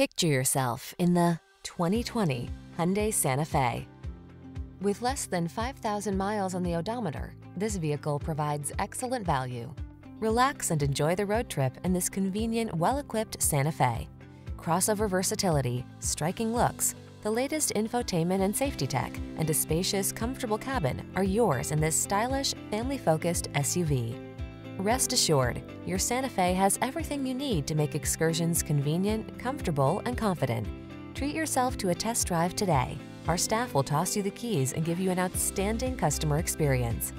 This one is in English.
Picture yourself in the 2020 Hyundai Santa Fe. With less than 5,000 miles on the odometer, this vehicle provides excellent value. Relax and enjoy the road trip in this convenient, well-equipped Santa Fe. Crossover versatility, striking looks, the latest infotainment and safety tech, and a spacious, comfortable cabin are yours in this stylish, family-focused SUV. Rest assured, your Santa Fe has everything you need to make excursions convenient, comfortable, and confident. Treat yourself to a test drive today. Our staff will toss you the keys and give you an outstanding customer experience.